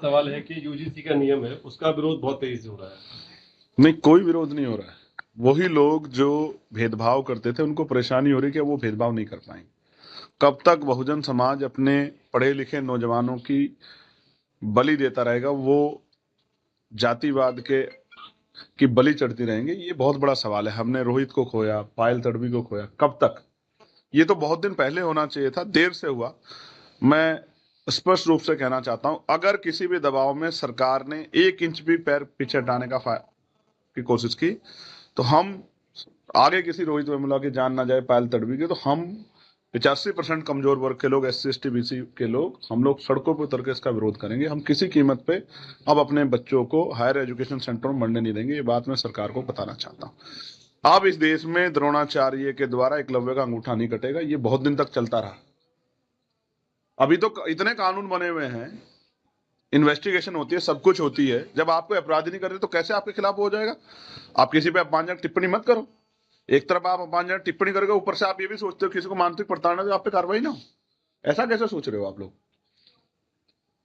सवाल है कि यूजीसी का नियम है, उसका विरोध बहुत तेजी से हो रहा है। नहीं, कोई विरोध नहीं हो रहा है। वही लोग जो भेदभाव करते थे उनको परेशानी हो रही है कि वो भेदभाव नहीं कर पाएंगे। कब तक बहुजन समाज अपने पढ़े लिखे नौजवानों की बलि देता रहेगा, वो जातिवाद की बलि चढ़ती रहेंगे? ये बहुत बड़ा सवाल है। हमने रोहित को खोया, पायल तडवी को खोया, कब तक? ये तो बहुत दिन पहले होना चाहिए था, देर से हुआ। मैं स्पष्ट रूप से कहना चाहता हूं, अगर किसी भी दबाव में सरकार ने 1 इंच भी पैर पीछे हटाने की कोशिश की तो हम आगे किसी रोहित वेमुला की जान ना जाए, पायल तडवी की, तो हम 85% कमजोर वर्ग के लोग, SC ST BC के लोग, हम लोग सड़कों पर उतर के इसका विरोध करेंगे। हम किसी कीमत पे अब अपने बच्चों को हायर एजुकेशन सेंटर में बढ़ने नहीं देंगे। ये बात मैं सरकार को बताना चाहता हूँ। अब इस देश में द्रोणाचार्य के द्वारा एकलव्य का अंगूठा नहीं कटेगा। ये बहुत दिन तक चलता रहा। अभी तो इतने कानून बने हुए हैं, इन्वेस्टिगेशन होती है, सब कुछ होती है। जब आपको अपराधी नहीं कर रहे तो कैसे आपके खिलाफ हो जाएगा? आप किसी पे अपमानजनक टिप्पणी मत करो। एक तरफ आप अपमानजनक टिप्पणी करोगे, ऊपर से आप ये भी सोचते हो किसी को मानसिक प्रताड़ना तो आप पे कार्रवाई ना हो। ऐसा कैसे सोच रहे हो आप लोग?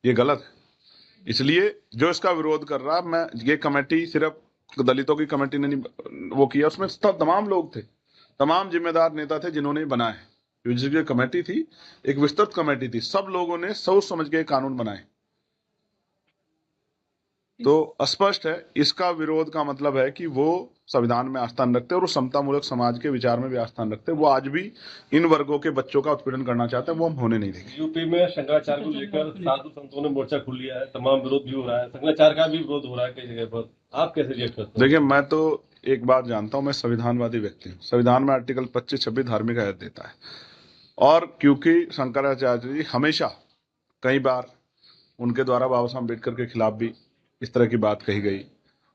ये गलत है। इसलिए जो इसका विरोध कर रहा, मैं ये कमेटी सिर्फ दलितों की कमेटी ने नहीं वो किया, उसमें तमाम लोग थे, तमाम जिम्मेदार नेता थे जिन्होंने बनाए। यूजीसी की कमेटी थी, एक विस्तृत कमेटी थी, सब लोगों ने सोच समझ के कानून बनाए। तो स्पष्ट है, इसका विरोध का मतलब है कि वो संविधान में आस्था रखते हैं और समतामूलक समाज के विचार में भी आस्था रखते हैं। वो आज भी इन वर्गों के बच्चों का उत्पीड़न करना चाहते हैं, वो हम होने नहीं देंगे। यूपी में शंकराचार्य को लेकर साधु संतों ने मोर्चा खोल लिया है, तमाम विरोध भी हो रहा है, शंकराचार्य का भी विरोध हो रहा है कई जगह पर। आप कैसे रिएक्ट करते हैं? देखिए, मैं तो एक बात जानता हूं, मैं संविधानवादी व्यक्ति हूँ। संविधान में आर्टिकल 25-26 धार्मिक आयत देता है, और क्योंकि शंकराचार्य जी हमेशा कई बार उनके द्वारा बाबा साहब अम्बेडकर के खिलाफ भी इस तरह की बात कही गई,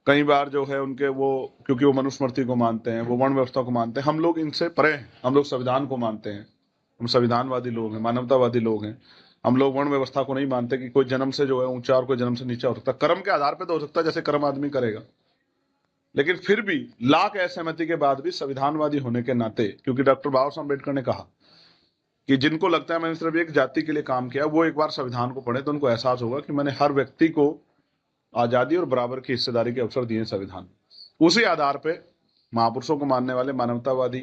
कई बार जो है उनके वो, क्योंकि वो मनुस्मृति को मानते हैं, वो वर्ण व्यवस्था को मानते हैं। हम लोग इनसे परे हैं, हम लोग संविधान को मानते हैं, हम संविधानवादी लोग हैं, मानवतावादी लोग हैं। हम लोग वर्ण व्यवस्था को नहीं मानते कि कोई जन्म से जो है ऊंचा और कोई जन्म से नीचा हो सकता। कर्म के आधार पर तो हो सकता है, जैसे कर्म आदमी करेगा, लेकिन फिर भी लाख असहमति के बाद भी संविधानवादी होने के नाते, क्योंकि डॉक्टर बाबा साहब अम्बेडकर ने कहा कि जिनको लगता है मैंने सिर्फ एक जाति के लिए काम किया, वो एक बार संविधान को पढ़े तो उनको एहसास होगा कि मैंने हर व्यक्ति को आजादी और बराबर की हिस्सेदारी के अवसर दिए संविधान। उसी आधार पे महापुरुषों को मानने वाले मानवतावादी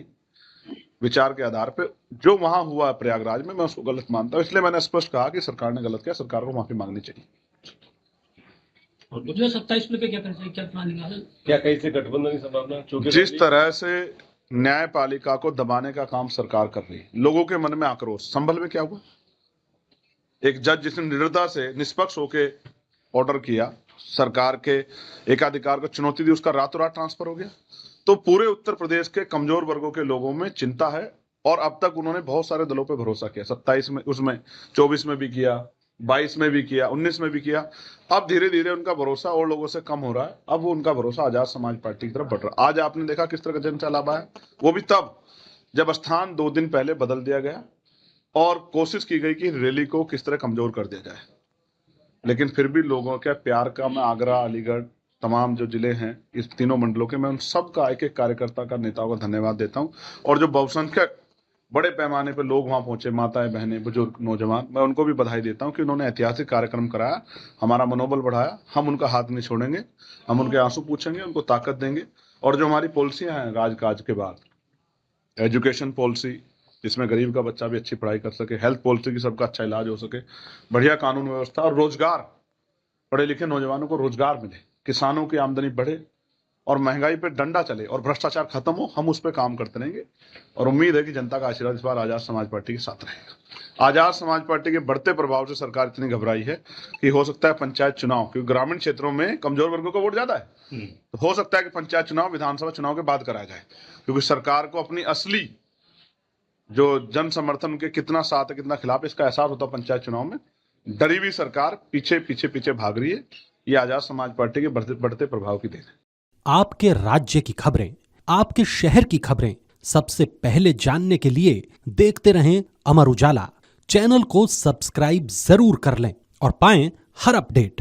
विचार के आधार पे जो वहां हुआ प्रयागराज में, मैं उसको गलत मानता हूं। इसलिए मैंने स्पष्ट कहा कि सरकार ने गलत किया, सरकार को माफी मांगनी चाहिए। और 27 में क्या करना चाहिए, क्या प्लान निकाला, क्या कहीं से गठबंधन की संभावना? जिस तरह से न्यायपालिका को दबाने का काम सरकार कर रही है, लोगों के मन में आक्रोश। संभल में क्या हुआ? एक जज जिसने निडरता से निष्पक्ष होके ऑर्डर किया, सरकार के एकाधिकार को चुनौती दी, उसका रातों रात ट्रांसफर हो गया। तो पूरे उत्तर प्रदेश के कमजोर वर्गों के लोगों में चिंता है, और अब तक उन्होंने बहुत सारे दलों पर भरोसा किया। 27 में, उसमें 24 में भी किया, 22 में भी किया, 19 में भी किया। अब धीरे धीरे उनका भरोसा और लोगों से कम हो रहा है। अब वो उनका भरोसा आजाद समाज पार्टी की तरफ बढ़ रहा है। आज आपने देखा किस तरह का जन सैलाब आया, वो भी तब जब स्थान 2 दिन पहले बदल दिया गया और कोशिश की गई कि रैली को किस तरह कमजोर कर दिया जाए। लेकिन फिर भी लोगों के प्यार का, मैं आगरा, अलीगढ़, तमाम जो जिले हैं इस तीनों मंडलों के, मैं उन सब का, एक एक कार्यकर्ता का, नेताओं का धन्यवाद देता हूं। और जो बहुसंख्यक बड़े पैमाने पर लोग वहां पहुंचे, माताएं, बहनें, बुजुर्ग, नौजवान, मैं उनको भी बधाई देता हूं कि उन्होंने ऐतिहासिक कार्यक्रम कराया, हमारा मनोबल बढ़ाया। हम उनका हाथ नहीं छोड़ेंगे, हम उनके आंसू पूछेंगे, उनको ताकत देंगे। और जो हमारी पॉलिसियां हैं राजकाज के बाद, एजुकेशन पॉलिसी जिसमें गरीब का बच्चा भी अच्छी पढ़ाई कर सके, हेल्थ पॉलिसी की सबका अच्छा इलाज हो सके, बढ़िया कानून व्यवस्था और रोजगार, पढ़े लिखे नौजवानों को रोजगार मिले, किसानों की आमदनी बढ़े और महंगाई पे डंडा चले और भ्रष्टाचार खत्म हो, हम उस पर काम करते रहेंगे। और उम्मीद है कि जनता का आशीर्वाद इस बार आजाद समाज पार्टी के साथ रहेगा। आजाद समाज पार्टी के बढ़ते प्रभाव से सरकार इतनी घबराई है कि हो सकता है पंचायत चुनाव, क्योंकि ग्रामीण क्षेत्रों में कमजोर वर्गों का वोट ज्यादा है, तो हो सकता है कि पंचायत चुनाव विधानसभा चुनाव के बाद कराया जाए, क्योंकि सरकार को अपनी असली जो जन समर्थन के कितना साथ है, कितना खिलाफ, इसका एहसास होता है पंचायत चुनाव में। डरी हुई सरकार पीछे पीछे पीछे भाग रही है। ये आजाद समाज पार्टी के बढ़ते प्रभाव की देन है। आपके राज्य की खबरें, आपके शहर की खबरें सबसे पहले जानने के लिए देखते रहें अमर उजाला। चैनल को सब्सक्राइब जरूर कर लें और पाएं हर अपडेट।